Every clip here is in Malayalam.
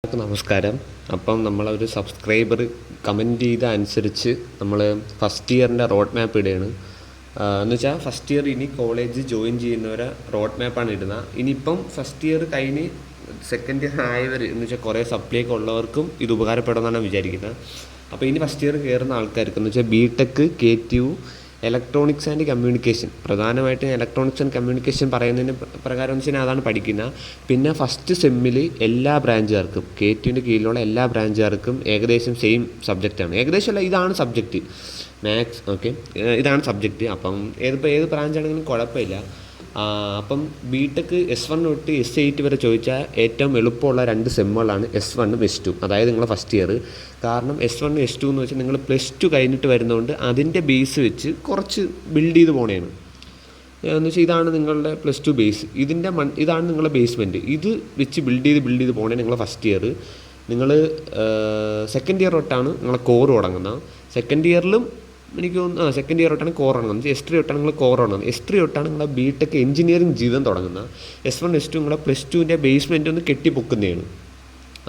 എല്ലാവർക്കും നമസ്കാരം. അപ്പം നമ്മളൊരു സബ്സ്ക്രൈബർ കമൻറ്റ് ചെയ്ത അനുസരിച്ച് നമ്മൾ ഫസ്റ്റ് ഇയറിൻ്റെ റോഡ് മാപ്പ് ഇടുകയാണ്. എന്ന് വെച്ചാൽ ഫസ്റ്റ് ഇയർ ഇനി കോളേജ് ജോയിൻ ചെയ്യുന്നവരെ റോഡ് മാപ്പാണ് ഇടുന്നത്. ഇനിയിപ്പം ഫസ്റ്റ് ഇയർ കഴിഞ്ഞ് സെക്കൻഡ് ഇയർ ആയവർ എന്ന് വെച്ചാൽ കുറേ സപ്ലിയൊക്കെ ഉള്ളവർക്കും ഇത് ഉപകാരപ്പെടുമെന്നാണ് വിചാരിക്കുന്നത്. അപ്പോൾ ഇനി ഫസ്റ്റ് ഇയർ കയറുന്ന ആൾക്കാർക്ക് എന്ന് വെച്ചാൽ ബി.ടെക്, KTU, ഇലക്ട്രോണിക്സ് ആൻഡ് കമ്മ്യൂണിക്കേഷൻ, പ്രധാനമായിട്ടും ഇലക്ട്രോണിക്സ് ആൻഡ് കമ്മ്യൂണിക്കേഷൻ പറയുന്നതിന് പ്രകാരം എന്ന് വെച്ചാൽ അതാണ് പഠിക്കുന്നത്. പിന്നെ ഫസ്റ്റ് സെമ്മിൽ എല്ലാ ബ്രാഞ്ചുകാർക്കും KTUവിൻ്റെ കീഴിലുള്ള എല്ലാ ബ്രാഞ്ചുകാർക്കും ഏകദേശം സെയിം സബ്ജക്റ്റാണ്. ഏകദേശം അല്ല, ഇതാണ് സബ്ജക്റ്റ്, മാത്സ്. ഓക്കെ, ഇതാണ് സബ്ജക്റ്റ്. അപ്പം ഏത് ബ്രാഞ്ചാണെങ്കിലും കുഴപ്പമില്ല. അപ്പം ബി.ടെക് S1 തൊട്ട് S8 വരെ ചോദിച്ചാൽ ഏറ്റവും എളുപ്പമുള്ള 2 സെമ്മുകളാണ് S1 ഉം S2. അതായത് നിങ്ങളെ ഫസ്റ്റ് ഇയർ. കാരണം S1 S2 എന്ന് വെച്ചാൽ നിങ്ങൾ +2 കഴിഞ്ഞിട്ട് വരുന്നതുകൊണ്ട് അതിൻ്റെ ബേസ് വെച്ച് കുറച്ച് ബിൽഡ് ചെയ്ത് പോകണേണ്. എന്ന് വെച്ചാൽ ഇതാണ് നിങ്ങളുടെ +2 ബേസ്, ഇതാണ് നിങ്ങളുടെ ബേസ്മെൻറ്റ്. ഇത് വെച്ച് ബിൽഡ് ചെയ്ത് പോകണേ നിങ്ങളെ ഫസ്റ്റ് ഇയർ. നിങ്ങൾ സെക്കൻഡ് ഇയർ തൊട്ടാണ് നിങ്ങളെ കോർ തുടങ്ങുന്നത്. സെക്കൻഡ് ഇയറിലും എനിക്ക് തോന്നുന്നു സെക്കൻഡ് ഇയർ തൊട്ടാണ് കോർ തുടങ്ങുന്നത്. S3 തൊട്ടാണ് നിങ്ങൾ കോർ തുടങ്ങുന്നത്. S3 തൊട്ടാണ് നിങ്ങളെ ബി.ടെക് എഞ്ചിനീയറിംഗ് ജീവിതം തുടങ്ങുന്നത്. S1 S2 നിങ്ങളെ +2ൻ്റെ ബേസ്മെൻറ്റ് ഒന്ന് കെട്ടിപ്പൊക്കുന്നതാണ്.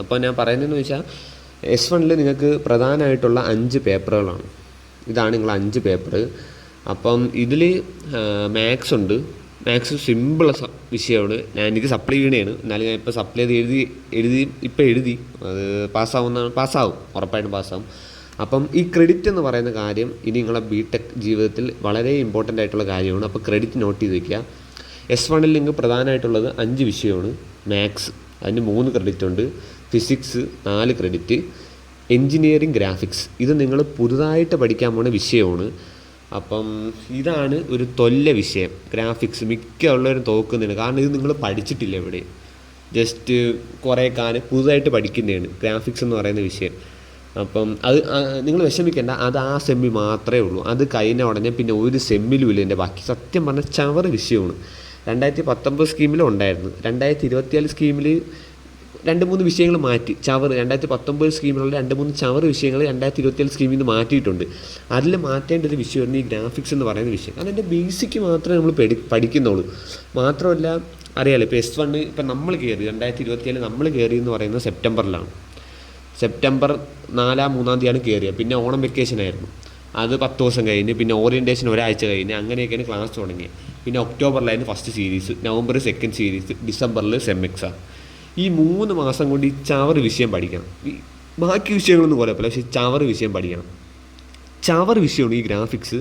അപ്പോൾ ഞാൻ പറയുന്നതെന്ന് വെച്ചാൽ S1 നിങ്ങൾക്ക് പ്രധാനമായിട്ടുള്ള 5 പേപ്പറുകളാണ്. ഇതാണ് നിങ്ങൾ 5 പേപ്പർ. അപ്പം ഇതിൽ മാത്സ് ഉണ്ട്. മാത്സ് സിമ്പിൾ വിഷയമാണ്. ഞാനിത് സപ്ലൈ ചെയ്യണേണ്. എന്നാലും ഞാൻ ഇപ്പോൾ സപ്ലൈ ചെയ്ത് എഴുതി അത് പാസ്സാവും, ഉറപ്പായിട്ടും പാസ്സാവും. അപ്പം ഈ ക്രെഡിറ്റ് എന്ന് പറയുന്ന കാര്യം ഇനി നിങ്ങളെ ബി.ടെക് ജീവിതത്തിൽ വളരെ ഇമ്പോർട്ടൻ്റ് ആയിട്ടുള്ള കാര്യമാണ്. അപ്പോൾ ക്രെഡിറ്റ് നോട്ട് ചെയ്ത് വയ്ക്കുക. S1 നിങ്ങൾക്ക് പ്രധാനമായിട്ടുള്ളത് 5 വിഷയമാണ്. മാത്സ് അതിന് 3 ക്രെഡിറ്റ് ഉണ്ട്. Physics 4 credit. എൻജിനീയറിംഗ് ഗ്രാഫിക്സ് ഇത് നിങ്ങൾ പുതുതായിട്ട് പഠിക്കാൻ പോകുന്ന വിഷയമാണ്. അപ്പം ഇതാണ് ഒരു വിഷയം. ഗ്രാഫിക്സ് മിക്ക ഉള്ളവരും തോക്കുന്നുണ്ട്. കാരണം ഇത് നിങ്ങൾ പഠിച്ചിട്ടില്ല ഇവിടെ. ജസ്റ്റ് കുറേ കാലം പുതുതായിട്ട് പഠിക്കുന്നതാണ് ഗ്രാഫിക്സ് എന്ന് പറയുന്ന വിഷയം. അപ്പം അത് നിങ്ങൾ വിഷമിക്കേണ്ട, അത് ആ സെമ്മിൽ മാത്രമേ ഉള്ളൂ. അത് കഴിഞ്ഞ ഉടനെ പിന്നെ ഒരു സെമ്മിലും ഇല്ല എൻ്റെ ബാക്കി. സത്യം പറഞ്ഞാൽ ചവറ് വിഷയമാണ്. 2019 സ്കീമിലും ഉണ്ടായിരുന്നു. 2024 സ്കീമിൽ 2-3 വിഷയങ്ങൾ മാറ്റി. 2019 സ്കീമിലുള്ള 2-3 ചവറ് വിഷയങ്ങൾ 2024 സ്കീമിൽ നിന്ന് മാറ്റിയിട്ടുണ്ട്. അതിൽ മാറ്റേണ്ട ഒരു വിഷയമാണ് ഈ ഗ്രാഫിക്സ് എന്ന് പറയുന്ന വിഷയം. അതിൻ്റെ ബേസിക്ക് മാത്രമേ നമ്മൾ പഠിക്കുന്നുള്ളൂ. മാത്രമല്ല അറിയാമല്ലോ, ഇപ്പോൾ S1 ഇപ്പം നമ്മൾ കയറി 2024 നമ്മൾ കയറി എന്ന് പറയുന്നത് സെപ്റ്റംബറിലാണ്. സെപ്റ്റംബർ 4-3 തീയതിയാണ് കയറിയത്. പിന്നെ ഓണം വെക്കേഷനായിരുന്നു, അത് 10 ദിവസം കഴിഞ്ഞ്. പിന്നെ ഓറിയൻറ്റേഷൻ ഒരാഴ്ച കഴിഞ്ഞ്. അങ്ങനെയൊക്കെയാണ് ക്ലാസ് തുടങ്ങിയത്. പിന്നെ ഒക്ടോബറിലായിരുന്നു first series, November second series, ഡിസംബറിൽ സെം എക്സാം. ഈ 3 മാസം കൊണ്ട് ഈ ചവറ് വിഷയം പഠിക്കണം. ബാക്കി വിഷയങ്ങളൊന്നും കുഴപ്പമില്ല, പക്ഷേ ചവറ് വിഷയം പഠിക്കണം. ചവറ് വിഷയമാണ് ഈ ഗ്രാഫിക്സ്.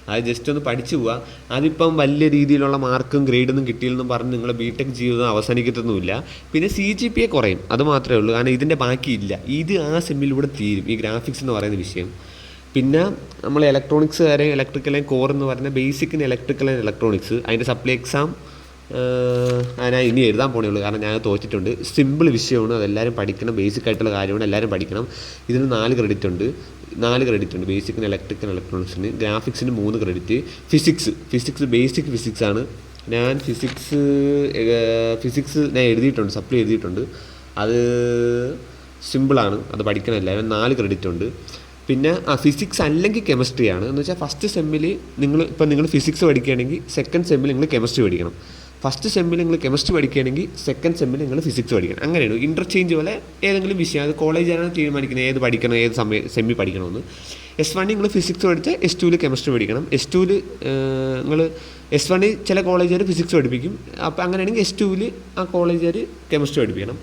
അത് ജസ്റ്റ് ഒന്ന് പഠിച്ചു പോവുക. അതിപ്പം വലിയ രീതിയിലുള്ള മാർക്കും ഗ്രേഡൊന്നും കിട്ടിയില്ലെന്നും പറഞ്ഞ് നിങ്ങളുടെ ബി.ടെക് ജീവിതം അവസാനിക്കത്തൊന്നുമില്ല. പിന്നെ CGPA കുറയും, അത് മാത്രമേ ഉള്ളൂ. കാരണം ഇതിൻ്റെ ബാക്കിയില്ല. ഇത് ആ സെമ്മിലൂടെ തീരും ഈ ഗ്രാഫിക്സ് എന്ന് പറയുന്ന വിഷയം. പിന്നെ നമ്മൾ ഇലക്ട്രോണിക്സുകാരെയും ഇലക്ട്രിക്കലെയും കോർ എന്ന് പറയുന്ന ബേസിക്കിന് ഇലക്ട്രിക്കൽ ആൻഡ് ഇലക്ട്രോണിക്സ് അതിൻ്റെ സപ്ലൈ എക്സാം ഞാൻ ഇനി എഴുതാൻ പോണേ ഉള്ളൂ. കാരണം ഞാൻ തോറ്റിട്ടുണ്ട്. സിമ്പിൾ വിഷയമാണ്, അതെല്ലാവരും പഠിക്കണം. ബേസിക് ആയിട്ടുള്ള കാര്യമാണ്, എല്ലാവരും പഠിക്കണം. ഇതിന് 4 ക്രെഡിറ്റ് ഉണ്ട്. ബേസിക്കിന് ഇലക്ട്രിക്കൽ ഇലക്ട്രോണിക്സിന്. ഗ്രാഫിക്സിന് 3 ക്രെഡിറ്റ്. ഫിസിക്സ് ബേസിക് ഫിസിക്സാണ്. ഞാൻ ഫിസിക്സ് ഞാൻ എഴുതിയിട്ടുണ്ട്, സപ്ലൈ എഴുതിയിട്ടുണ്ട്. അത് സിമ്പിളാണ്, അത് പഠിക്കണം എല്ലാവരും. 4 ക്രെഡിറ്റ് ഉണ്ട്. പിന്നെ ഫിസിക്സ് അല്ലെങ്കിൽ കെമിസ്ട്രിയാണ്. എന്ന് വെച്ചാൽ ഫസ്റ്റ് സെമ്മിൽ നിങ്ങൾ ഫിസിക്സ് പഠിക്കുകയാണെങ്കിൽ സെക്കൻഡ് സെമ്മിൽ നിങ്ങൾ കെമിസ്ട്രി പഠിക്കണം. ഫസ്റ്റ് സെമ്മിൽ നിങ്ങൾ കെമിസ്ട്രി പഠിക്കുകയാണെങ്കിൽ സെക്കൻഡ് സെമ്മിൽ നിങ്ങൾ ഫിസിക്സ് പഠിക്കണം. അങ്ങനെയാണ് ഇൻ്റർചേഞ്ച് പോലെ ഏതെങ്കിലും വിഷയം. അത് കോളേജാണ് തീരുമാനിക്കുന്നത് ഏത് പഠിക്കണം, ഏത് സെമ്മിൽ പഠിക്കണമെന്ന്. S1 നിങ്ങൾ ഫിസിക്സ് പഠിച്ചാൽ S2 കെമിസ്ട്രി പഠിക്കണം. S2 നിങ്ങൾ S1 ചില കോളേജുകാർ ഫിസിക്സ് പഠിപ്പിക്കും. അപ്പോൾ അങ്ങനെയാണെങ്കിൽ S2 ആ കോളേജുകാർ കെമിസ്ട്രി പഠിപ്പിക്കണം.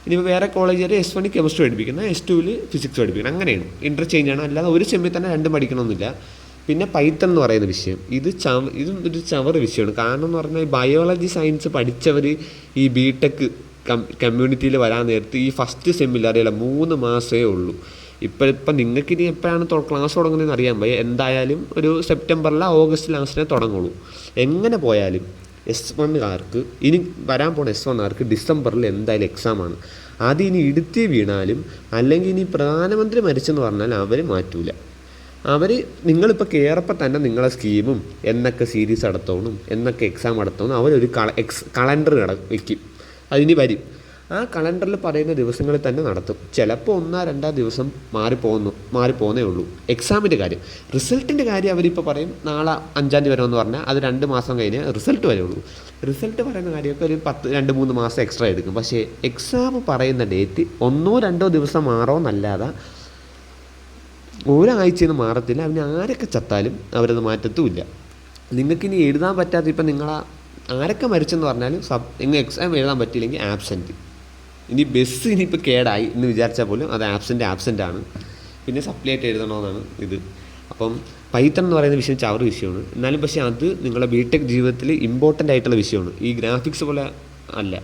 ഇനിയിപ്പോൾ വേറെ കോളേജുകാർ S1 കെമിസ്ട്രി പഠിപ്പിക്കുന്ന S2 ഫിസിക്സ് പഠിപ്പിക്കണം. അങ്ങനെയാണ്, ഇൻ്റർചേഞ്ചാണ്. അല്ലാതെ ഒരു സെമ്മിൽ തന്നെ 2 പഠിക്കണമെന്നില്ല. പിന്നെ പൈത്തൺ എന്ന് പറയുന്ന വിഷയം, ഇതും ഒരു ചവറ് വിഷയമാണ്. കാരണം എന്ന് പറഞ്ഞാൽ ബയോളജി സയൻസ് പഠിച്ചവർ ഈ ബി.ടെക് കമ്മ്യൂണിറ്റിയിൽ വരാൻ നേരത്ത് ഈ ഫസ്റ്റ് സെമ്മിൽ അറിയില്ല 3 മാസമേ ഉള്ളൂ. ഇപ്പം നിങ്ങൾക്കിനി എപ്പോഴാണ് ക്ലാസ് തുടങ്ങുന്നതെന്ന് അറിയാൻ പോയി. എന്തായാലും ഒരു സെപ്റ്റംബറിലോ ഓഗസ്റ്റ് ലാസ്റ്റിനെ തുടങ്ങുള്ളൂ. എങ്ങനെ പോയാലും S1കാർക്ക് ഇനി വരാൻ പോണ S1കാർക്ക് ഡിസംബറിൽ എന്തായാലും എക്സാമാണ്. അതിനി ഇടുത്തി വീണാലും അല്ലെങ്കിൽ ഇനി പ്രധാനമന്ത്രി മരിച്ചെന്ന് പറഞ്ഞാൽ അവർ മാറ്റൂല. നിങ്ങളിപ്പോൾ കയറപ്പോൾ തന്നെ നിങ്ങളെ സ്കീമും എന്നൊക്കെ സീരീസ് നടത്തണം, എന്നൊക്കെ എക്സാം നടത്തണം അവരൊരു കലണ്ടർ വയ്ക്കും. അതിനി വരും. ആ കലണ്ടറിൽ പറയുന്ന ദിവസങ്ങളിൽ തന്നെ നടത്തും. ചിലപ്പോൾ 1-2 ദിവസം മാറിപ്പോകുന്നേ ഉള്ളൂ. എക്സാമിൻ്റെ കാര്യം, റിസൾട്ടിൻ്റെ കാര്യം അവരിപ്പോൾ പറയും നാളെ 5-ാം തീയതി വരുമെന്ന് പറഞ്ഞാൽ അത് 2 മാസം കഴിഞ്ഞ് റിസൾട്ട് വരുള്ളൂ. റിസൾട്ട് പറയുന്ന കാര്യമൊക്കെ ഒരു 2-3 മാസം എക്സ്ട്രാ എടുക്കും. പക്ഷേ എക്സാം പറയുന്ന ഡേറ്റ് 1-2 ദിവസം മാറുമെന്നല്ലാതെ ഒരാഴ്ചയിൽ നിന്ന് മാറത്തില്ല. അവന് ആരൊക്കെ ചത്താലും അവരത് മാറ്റത്തുമില്ല. നിങ്ങൾക്കിനി എഴുതാൻ പറ്റാത്ത, ഇപ്പം ആരൊക്കെ മരിച്ചെന്ന് പറഞ്ഞാലും നിങ്ങൾ എക്സാം എഴുതാൻ പറ്റിയില്ലെങ്കിൽ ആബ്സെൻറ്റ്. ഇനി ബസ് ഇനിയിപ്പോൾ കേടായി എന്ന് വിചാരിച്ചാൽ പോലും അത് ആബ്സെൻ്റ് ആണ്. പിന്നെ സപ്ലി ആയിട്ട് എഴുതണമെന്നാണ് ഇത്. അപ്പം പൈത്തൺ എന്ന് പറയുന്ന വിഷയം ചവറ് വിഷയമാണ്. എന്നാലും പക്ഷേ അത് നിങ്ങളുടെ ബിടെക് ജീവിതത്തിൽ ഇമ്പോർട്ടൻ്റ് ആയിട്ടുള്ള വിഷയമാണ്. ഈ ഗ്രാഫിക്സ് പോലെ അല്ല.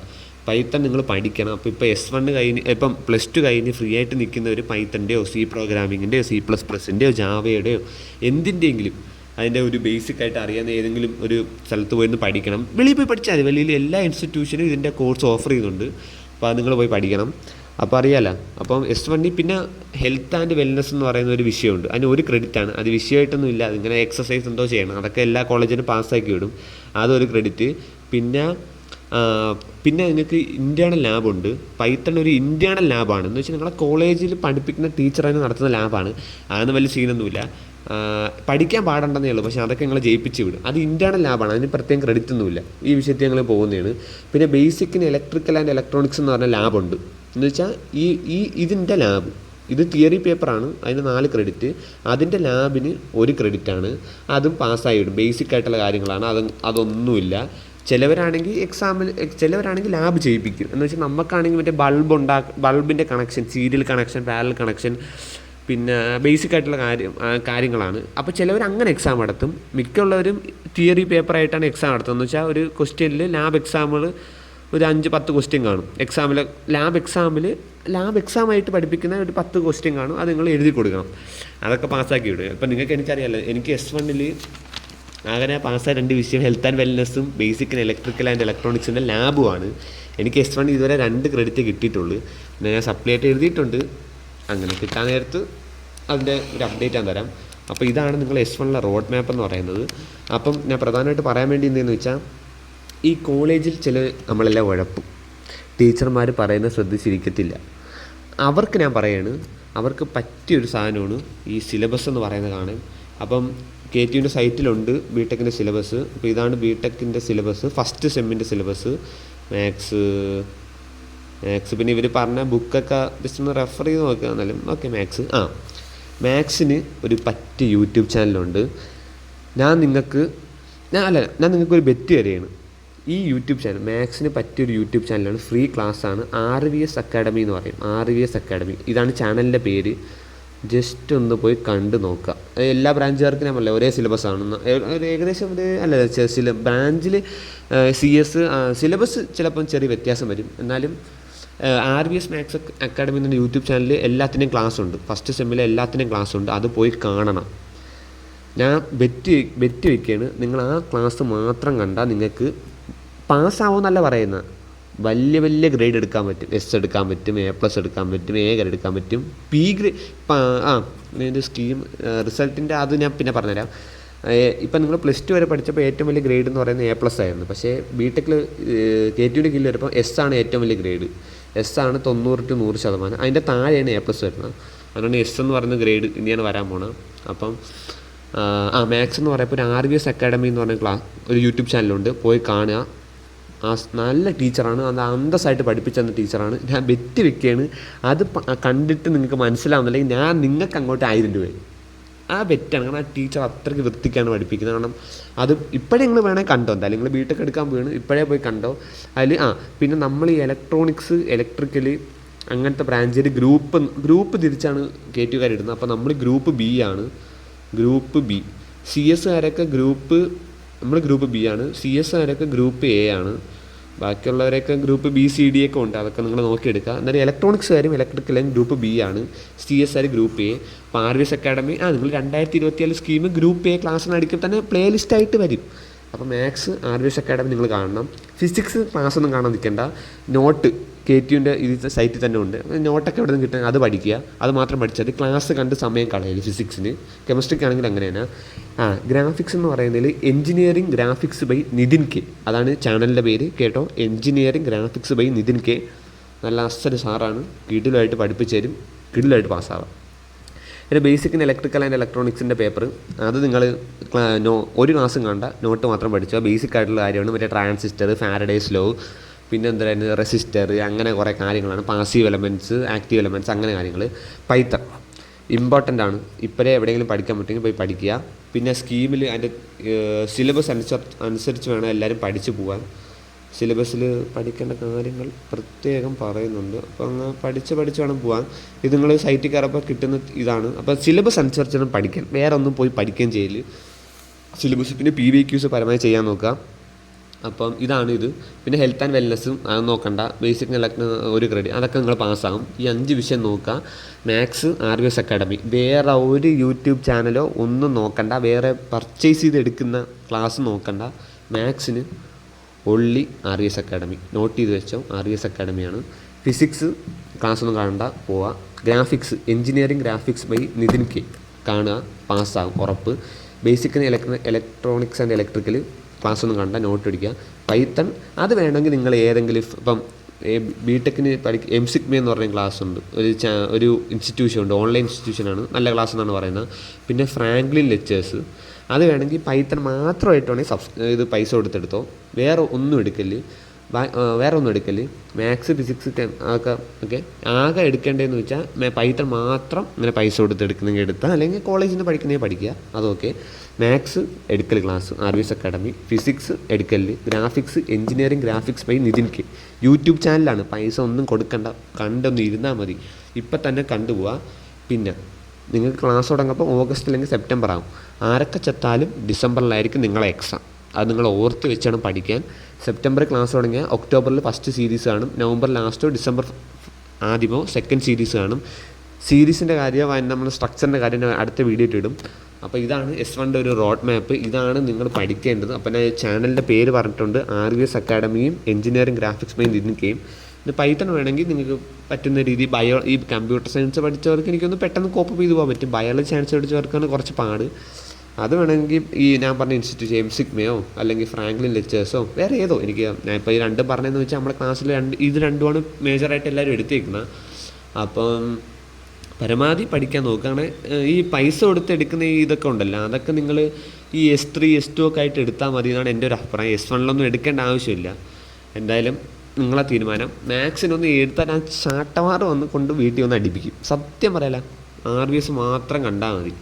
പൈത്തൺ നിങ്ങൾ പഠിക്കണം. അപ്പോൾ ഇപ്പോൾ S1 കഴിഞ്ഞ്, ഇപ്പം +2 കഴിഞ്ഞ് ഫ്രീ ആയിട്ട് നിൽക്കുന്ന ഒരു പൈത്തൻ്റെയോ C++ൻ്റെയോ C++ൻ്റെയോ ജാവയുടെയോ എന്തിൻ്റെയെങ്കിലും അതിൻ്റെ ഒരു ബേസിക് ആയിട്ട് അറിയാവുന്ന ഏതെങ്കിലും ഒരു സ്ഥലത്ത് പോയി പഠിക്കണം. വെളിയിൽ പോയി പഠിച്ചാൽ മതി. വെളിയിൽ എല്ലാ ഇൻസ്റ്റിറ്റ്യൂഷനും ഇതിൻ്റെ കോഴ്സ് ഓഫർ ചെയ്യുന്നുണ്ട്. അപ്പോൾ അത് നിങ്ങൾ പോയി പഠിക്കണം. അപ്പോൾ അറിയാമല്ലോ. അപ്പം S1 പിന്നെ ഹെൽത്ത് ആൻഡ് വെൽനെസ് എന്ന് പറയുന്ന ഒരു വിഷയമുണ്ട്. അതിന് ഒരു ക്രെഡിറ്റാണ്. അത് വിഷയമായിട്ടൊന്നും ഇല്ല. അതിങ്ങനെ എക്സസൈസ് എന്തോ ചെയ്യണം. അതൊക്കെ എല്ലാ കോളേജിനും പാസ്സാക്കി വിടും. അതൊരു ക്രെഡിറ്റ്. പിന്നെ നിങ്ങൾക്ക് ഇൻറ്റേർണൽ ലാബുണ്ട്. പൈത്തൺ ഒരു ഇൻറ്റേർണൽ ലാബാണ്. എന്ന് വെച്ചാൽ നിങ്ങളെ കോളേജിൽ പഠിപ്പിക്കുന്ന ടീച്ചർ തന്നെ നടത്തുന്ന ലാബാണ്. അതൊന്നും വലിയ സീനൊന്നുമില്ല. പഠിക്കാൻ പാടുണ്ടെന്നേ ഉള്ളൂ. പക്ഷേ അതൊക്കെ ഞങ്ങൾ ജയിപ്പിച്ച് വിടും. അത് ഇൻറ്റേർണൽ ലാബാണ്. അതിന് പ്രത്യേകം ക്രെഡിറ്റ് ഒന്നുമില്ല. ഈ വിഷയത്തിൽ ഞങ്ങൾ പോകുന്നതാണ്. പിന്നെ ബേസിക്കിന് ഇലക്ട്രിക്കൽ ആൻഡ് ഇലക്ട്രോണിക്സ് എന്ന് പറഞ്ഞ ലാബുണ്ട്. എന്ന് വെച്ചാൽ ഇതിൻ്റെ ലാബ്, ഇത് തിയറി പേപ്പറാണ്. അതിന് 4 ക്രെഡിറ്റ്. അതിൻ്റെ ലാബിന് 1 ക്രെഡിറ്റാണ്. അതും പാസ്സായി വിടും. ബേസിക് ആയിട്ടുള്ള കാര്യങ്ങളാണ്. അതൊന്നുമില്ല. ചിലവരാണെങ്കിൽ ലാബ് ചെയ്യിപ്പിക്കും. എന്ന് വെച്ചാൽ നമുക്കാണെങ്കിൽ മറ്റേ ബൾബിൻ്റെ connection, serial connection, parallel connection, പിന്നെ ബേസിക് ആയിട്ടുള്ള കാര്യങ്ങളാണ്. അപ്പോൾ ചിലവർ അങ്ങനെ എക്സാം നടത്തും. മിക്കുള്ളവരും തിയറി പേപ്പറായിട്ടാണ് എക്സാം നടത്തുന്നത്. എന്ന് വെച്ചാൽ ഒരു ക്വസ്റ്റ്യനിൽ ലാബ് എക്സാമുകൾ ഒരു 5-10 ക്വസ്റ്റ്യൻ കാണും. ലാബ് എക്സാമായിട്ട് പഠിപ്പിക്കുന്ന ഒരു 10 ക്വസ്റ്റ്യൻ കാണും. അത് നിങ്ങൾ എഴുതി കൊടുക്കണം. അതൊക്കെ പാസ്സാക്കി വിടും. ഇപ്പം എനിക്കറിയാമല്ലോ, എനിക്ക് S1 അങ്ങനെ പാസ്സായ 2 വിഷയം ഹെൽത്ത് ആൻഡ് വെൽനെസ്സും ബേസിക് ഇലക്ട്രിക്കൽ ആൻഡ് ഇലക്ട്രോണിക്സിൻ്റെ ലാബുമാണ്. എനിക്ക് S1 ഇതുവരെ 2 ക്രെഡിറ്റ് കിട്ടിയിട്ടുള്ളൂ. പിന്നെ ഞാൻ സപ്ലി ആയിട്ട് എഴുതിയിട്ടുണ്ട്. അങ്ങനെ കിട്ടാൻ നേരത്ത് അതിൻ്റെ ഒരു അപ്ഡേറ്റ് ഞാൻ തരാം. അപ്പോൾ ഇതാണ് നിങ്ങൾ S1 റോഡ് മാപ്പ് എന്ന് പറയുന്നത്. അപ്പം ഞാൻ പ്രധാനമായിട്ട് പറയാൻ വേണ്ടി എന്തെന്ന് വെച്ചാൽ, ഈ കോളേജിൽ നമ്മളെല്ലാം ഉഴപ്പും. ടീച്ചർമാർ പറയുന്നത് ശ്രദ്ധിച്ചിരിക്കത്തില്ല. അവർക്ക് ഞാൻ പറയാണ്, അവർക്ക് പറ്റിയൊരു സാധനമാണ് ഈ സിലബസ് എന്ന് പറയുന്നത് കാണാൻ. അപ്പം KTUവിൻ്റെ സൈറ്റിലുണ്ട് ബിടെക്കിൻ്റെ സിലബസ്. അപ്പോൾ ഇതാണ് ബിടെക്കിൻ്റെ സിലബസ്. ഫസ്റ്റ് സെമ്മിൻ്റെ സിലബസ്. മാത്സ് പിന്നെ ഇവർ പറഞ്ഞ ബുക്കൊക്കെ ജസ്റ്റ് ഒന്ന് റെഫർ ചെയ്ത് നോക്കുക. എന്നാലും ഓക്കെ. മാത്സിന് ഒരു പറ്റിയ യൂട്യൂബ് ചാനലുണ്ട്. ഞാൻ നിങ്ങൾക്കൊരു ബെറ്റ് തരികയാണ്. ഈ യൂട്യൂബ് ചാനൽ മാത്സിന് പറ്റിയൊരു യൂട്യൂബ് ചാനലാണ്. ഫ്രീ ക്ലാസ്സാണ്. RVS അക്കാഡമി എന്ന് പറയും. RVS അക്കാഡമി, ഇതാണ് ചാനലിൻ്റെ പേര്. ജസ്റ്റ് ഒന്ന് പോയി കണ്ട് നോക്കുക. എല്ലാ ബ്രാഞ്ചുകാർക്കും ഞാൻ ഒരേ സിലബസാണ്. ഏകദേശം ബ്രാഞ്ചിൽ CS സിലബസ് ചിലപ്പം ചെറിയ വ്യത്യാസം വരും. എന്നാലും RVS മാത്സ് അക്കാഡമി എന്ന യൂട്യൂബ് ചാനലിൽ എല്ലാത്തിൻ്റെയും ക്ലാസ് ഉണ്ട്. ഫസ്റ്റ് സെമ്മിലെ എല്ലാത്തിൻ്റെയും ക്ലാസ് ഉണ്ട്. അത് പോയി കാണണം. ഞാൻ ബെറ്റ് വയ്ക്കുകയാണ്, നിങ്ങൾ ആ ക്ലാസ് മാത്രം കണ്ടാൽ നിങ്ങൾക്ക് പാസ്സാവുമെന്നല്ല പറയുന്നത്. വലിയ ഗ്രേഡ് എടുക്കാൻ പറ്റും. S എടുക്കാൻ പറ്റും, A+ എടുക്കാൻ പറ്റും, A ഗ്രേഡ് എടുക്കാൻ പറ്റും, P ഗ്രേഡ്. ഇതിൻ്റെ സ്കീം റിസൾട്ടിൻ്റെ അത് ഞാൻ പിന്നെ പറഞ്ഞുതരാം. ഇപ്പം നിങ്ങൾ +2 വരെ പഠിച്ചപ്പോൾ ഏറ്റവും വലിയ ഗ്രേഡ് എന്ന് പറയുന്നത് A+ ആയിരുന്നു. പക്ഷേ ബിടെക്കിൽ KTUവിൻ്റെ കീഴിൽ വരുമ്പോൾ S ആണ് ഏറ്റവും വലിയ ഗ്രേഡ്. S ആണ് 90-100%. അതിൻ്റെ താഴെയാണ് A+ വരുന്നത്. അതുകൊണ്ട് S എന്ന് പറയുന്ന ഗ്രേഡ് ഇനിയാണ് വരാൻ പോകുന്നത്. അപ്പം മാത്സ് എന്ന് പറയുമ്പോൾ ഒരു RVS അക്കാഡമി എന്ന് പറഞ്ഞ ഒരു യൂട്യൂബ് ചാനലുണ്ട്. പോയി കാണുക. നല്ല ടീച്ചറാണ്. അത് അന്തസ്സായിട്ട് പഠിപ്പിച്ചു തന്ന ടീച്ചറാണ്. ഞാൻ ബെറ്റ് വെക്കുകയാണ്, അത് കണ്ടിട്ട് നിങ്ങൾക്ക് മനസ്സിലാവുന്നില്ലെങ്കിൽ ഞാൻ നിങ്ങൾക്ക് അങ്ങോട്ട് 1000 രൂപ. ആ ബെറ്റാണ്. കാരണം ആ ടീച്ചർ അത്രയ്ക്ക് വൃത്തിക്കാണ് പഠിപ്പിക്കുന്നത്. കാരണം അത് ഇപ്പോഴേ നിങ്ങൾ വേണമെങ്കിൽ കണ്ടോ. എന്തായാലും നിങ്ങൾ ബിടെക് എടുക്കാൻ പോവുകയാണ്, ഇപ്പോഴേ പോയി കണ്ടോ. അതിൽ പിന്നെ നമ്മൾ ഈ ഇലക്ട്രോണിക്സ്, ഇലക്ട്രിക്കൽ അങ്ങനത്തെ ബ്രാഞ്ചിൽ ഗ്രൂപ്പ് തിരിച്ചാണ് KTUകാർ ഇടുന്നത്. അപ്പോൾ നമ്മൾ ഗ്രൂപ്പ് B ആണ്. Group B. CS-കാരൊക്കെ ഗ്രൂപ്പ് B ആണ്. CS-കാരൊക്കെ ഗ്രൂപ്പ് A ആണ്. ബാക്കിയുള്ളവരൊക്കെ ഗ്രൂപ്പ് B, C, D ഒക്കെ ഉണ്ട്. അതൊക്കെ നിങ്ങൾ നോക്കിയെടുക്കുക. എന്നാലും ഇലക്ട്രോണിക്സുകാരും ഇലക്ട്രിക്കലും ഗ്രൂപ്പ് B ആണ്. CS-കാർ ഗ്രൂപ്പ് A. അപ്പോൾ RVS അക്കാഡമി നിങ്ങൾ 2024 സ്കീം ഗ്രൂപ്പ് A ക്ലാസ്സിനടിക്കും തന്നെ പ്ലേ ലിസ്റ്റായിട്ട് വരും. അപ്പോൾ മാത്സ് RVS അക്കാഡമി നിങ്ങൾ കാണണം. ഫിസിക്സ് ക്ലാസ്സൊന്നും കാണാൻ നിൽക്കേണ്ട. നോട്ട് KTUവിൻ്റെ ഇത് സൈറ്റിൽ തന്നെ ഉണ്ട്. നോട്ടൊക്കെ എവിടെ നിന്ന് കിട്ടുക അത് പഠിക്കുക. അത് മാത്രം പഠിച്ചാൽ ക്ലാസ് കണ്ട് സമയം കളയില്ല. ഫിസിക്സിന്, കെമിസ്ട്രിക്കാണെങ്കിൽ അങ്ങനെയാണ്. ഗ്രാഫിക്സ് എന്ന് പറയുന്നതിൽ engineering graphics by Nithin K. അതാണ് ചാനലിൻ്റെ പേര് കേട്ടോ. Engineering graphics by Nithin K. നല്ല അസ്സല് സാറാണ്, കിടിലമായിട്ട് പഠിപ്പിച്ച് തരും, കിടിലമായിട്ട് പാസ്സാവാം. പിന്നെ ബേസിക് ഇൻ ഇലക്ട്രിക്കൽ ആൻഡ് ഇലക്ട്രോണിക്സിൻ്റെ പേപ്പർ, അത് നിങ്ങൾ ഒരു ക്ലാസ്സും കണ്ട നോട്ട് മാത്രം പഠിച്ചോ. ബേസിക് ആയിട്ടുള്ള കാര്യമാണ്. മറ്റേ ട്രാൻസിസ്റ്റർ, ഫാരഡേസ് ലോ, പിന്നെ എന്തായാലും റെസിസ്റ്റർ, അങ്ങനെ കുറേ കാര്യങ്ങളാണ്. പാസീവ് എലമെൻറ്റ്സ്, ആക്റ്റീവ് എലമെൻറ്റ്സ്, അങ്ങനെ കാര്യങ്ങൾ. പൈത്തൺ ഇമ്പോർട്ടൻ്റ് ആണ്. ഇപ്പോഴേ എവിടെയെങ്കിലും പഠിക്കാൻ പറ്റുമെങ്കിൽ പോയി പഠിക്കുക. പിന്നെ സ്കീമിൽ അതിൻ്റെ സിലബസ് അനുസരിച്ച് വേണം എല്ലാവരും പഠിച്ചു പോകാൻ. സിലബസിൽ പഠിക്കേണ്ട കാര്യങ്ങൾ പ്രത്യേകം പറയുന്നുണ്ട്. അപ്പോൾ അങ്ങ് പഠിച്ച് വേണം പോകാൻ. ഇത് നിങ്ങൾ സൈറ്റിൽ കയറപ്പോൾ കിട്ടുന്ന ഇതാണ്. അപ്പോൾ സിലബസ് അനുസരിച്ച് വേണം പഠിക്കാൻ, വേറെ ഒന്നും പോയി പഠിക്കുകയും ചെയ്യൽ. സിലബസ് പിന്നെ PVQs പരമായി ചെയ്യാൻ നോക്കുക. അപ്പം ഇതാണ് ഇത്. പിന്നെ ഹെൽത്ത് ആൻഡ് വെൽനെസ്സും അത് നോക്കണ്ട. ബേസിക് ഒരു ക്രെഡിറ്റ് അതൊക്കെ നിങ്ങൾ പാസ്സാകും. ഈ 5 വിഷയം നോക്കുക. മാത്സ് RVS അക്കാഡമി, വേറെ ഒരു യൂട്യൂബ് ചാനലോ ഒന്നും നോക്കണ്ട, വേറെ പർച്ചേസ് ചെയ്ത് എടുക്കുന്ന ക്ലാസ് നോക്കണ്ട. മാത്സിന് ഒള്ളി RVS അക്കാഡമി, നോട്ട് ചെയ്ത് വെച്ചോ, RVS അക്കാഡമിയാണ്. ഫിസിക്സ് ക്ലാസ്സൊന്നും കാണണ്ട, പോവുക. Graphics, engineering graphics by Nithin K കാണുക, പാസ്സാകും ഉറപ്പ്. ബേസിക്കിന് ഇലക്ട്രോണിക്സ് ആൻഡ് ഇലക്ട്രിക്കൽ ക്ലാസ്സൊന്നും കണ്ട, നോട്ട് അടിക്കുക. പൈത്തൺ അത് വേണമെങ്കിൽ നിങ്ങൾ ഏതെങ്കിലും ഇപ്പം BTechന് MSICME എന്ന് പറഞ്ഞ ക്ലാസ് ഉണ്ട്, ഒരു ഇൻസ്റ്റിറ്റ്യൂഷൻ ഉണ്ട്, ഓൺലൈൻ ഇൻസ്റ്റിറ്റ്യൂഷനാണ്, നല്ല ക്ലാസ് എന്നാണ് പറയുന്നത്. പിന്നെ ഫ്രാങ്ക്ലിൻ ലെക്ചേഴ്സ്, അത് വേണമെങ്കിൽ പൈത്തൺ മാത്രമായിട്ട് വേണമെങ്കിൽ ഇത് പൈസ കൊടുത്തെടുത്തോ, വേറെ ഒന്നും എടുക്കല്. മാത്സ്, ഫിസിക്സ് ഒക്കെ ഓക്കെ. ആകെ എടുക്കേണ്ടതെന്ന് വെച്ചാൽ പൈത്തൺ മാത്രം ഇങ്ങനെ പൈസ കൊടുത്തെടുക്കുന്നെങ്കിൽ എടുത്താൽ, അല്ലെങ്കിൽ കോളേജിൽ നിന്ന് പഠിക്കുന്നതെങ്കിൽ പഠിക്കുക, അതൊക്കെ. മാത്സ് എടുക്കൽ ക്ലാസ് RVS അക്കാഡമി, ഫിസിക്സ് എടുക്കൽ, graphics engineering graphics by Nithin K YouTube ചാനലാണ്. പൈസ ഒന്നും കൊടുക്കണ്ട, കണ്ടൊന്ന് ഇരുന്നാൽ മതി, ഇപ്പം തന്നെ കണ്ടുപോവുക. പിന്നെ നിങ്ങൾക്ക് ക്ലാസ് തുടങ്ങുമ്പോൾ ഓഗസ്റ്റ് അല്ലെങ്കിൽ സെപ്റ്റംബർ ആകും. ആരൊക്കെ ചത്താലും ഡിസംബറിലായിരിക്കും നിങ്ങളെ എക്സാം. അത് നിങ്ങൾ ഓർത്ത് വെച്ചാണ് പഠിക്കാൻ. സെപ്റ്റംബറിൽ ക്ലാസ് തുടങ്ങിയാൽ ഒക്ടോബറിൽ ഫസ്റ്റ് സീരീസ് കാണും, നവംബർ ലാസ്റ്റോ ഡിസംബർ ആദ്യമോ സെക്കൻഡ് സീരീസ് കാണും. സീരീസിൻ്റെ കാര്യം, നമ്മൾ സ്ട്രക്ചറിൻ്റെ കാര്യം അടുത്ത വീഡിയോ ഇടും. അപ്പോൾ ഇതാണ് S1 ഒരു റോഡ് മാപ്പ്, ഇതാണ് നിങ്ങൾ പഠിക്കേണ്ടത്. അപ്പോൾ ഞാൻ ചാനലിൻ്റെ പേര് പറഞ്ഞിട്ടുണ്ട്, RVS അക്കാഡമിയും engineering graphics by Nithin K. പിന്നെ പൈത്തൺ വേണമെങ്കിൽ നിങ്ങൾക്ക് പറ്റുന്ന രീതി ഈ കമ്പ്യൂട്ടർ സയൻസ് പഠിച്ചവർക്ക് എനിക്കൊന്ന് പെട്ടെന്ന് കോപ്പ് ചെയ്ത് പോകാൻ പറ്റും. ബയോളജി സയൻസ് പഠിച്ചവർക്കാണ് കുറച്ച് പാട്. അത് വേണമെങ്കിൽ ഈ ഞാൻ പറഞ്ഞ ഇൻസ്റ്റിറ്റ്യൂട്ട് MSICMEയോ അല്ലെങ്കിൽ ഫ്രാങ്ക്ലിൻ ലെക്ചേഴ്സോ വേറെ ഏതോ, ഞാൻ ഇപ്പോൾ ഈ രണ്ടും പറഞ്ഞതെന്ന് വെച്ചാൽ നമ്മുടെ ക്ലാസ്സിൽ ഇത് രണ്ടുമാണ് മേജറായിട്ട് എല്ലാവരും എടുത്തേക്കുന്നത്. അപ്പം പരമാവധി പഠിക്കാൻ നോക്കുകയാണ്. ഈ പൈസ കൊടുത്തെടുക്കുന്ന ഇതൊക്കെ ഉണ്ടല്ലോ, അതൊക്കെ നിങ്ങൾ ഈ S3 S2 ഒക്കെ ആയിട്ട് എടുത്താൽ മതി എന്നാണ് എൻ്റെ ഒരു അഭിപ്രായം. S1 എടുക്കേണ്ട ആവശ്യമില്ല. എന്തായാലും നിങ്ങളെ തീരുമാനം. മാത്സിനൊന്ന് എടുത്താൽ ഞാൻ ചാട്ടമാറ് വന്ന് കൊണ്ട് വീട്ടിൽ വന്ന് അടിപ്പിക്കും. സത്യം പറയല, RVS മാത്രം കണ്ടാൽ മതി,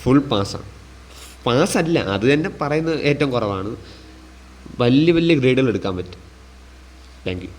ഫുൾ പാസ്സല്ല, അത് തന്നെ പറയുന്നത് ഏറ്റവും കുറവാണ്. വലിയ ഗ്രേഡുകൾ എടുക്കാൻ പറ്റും. Thank you.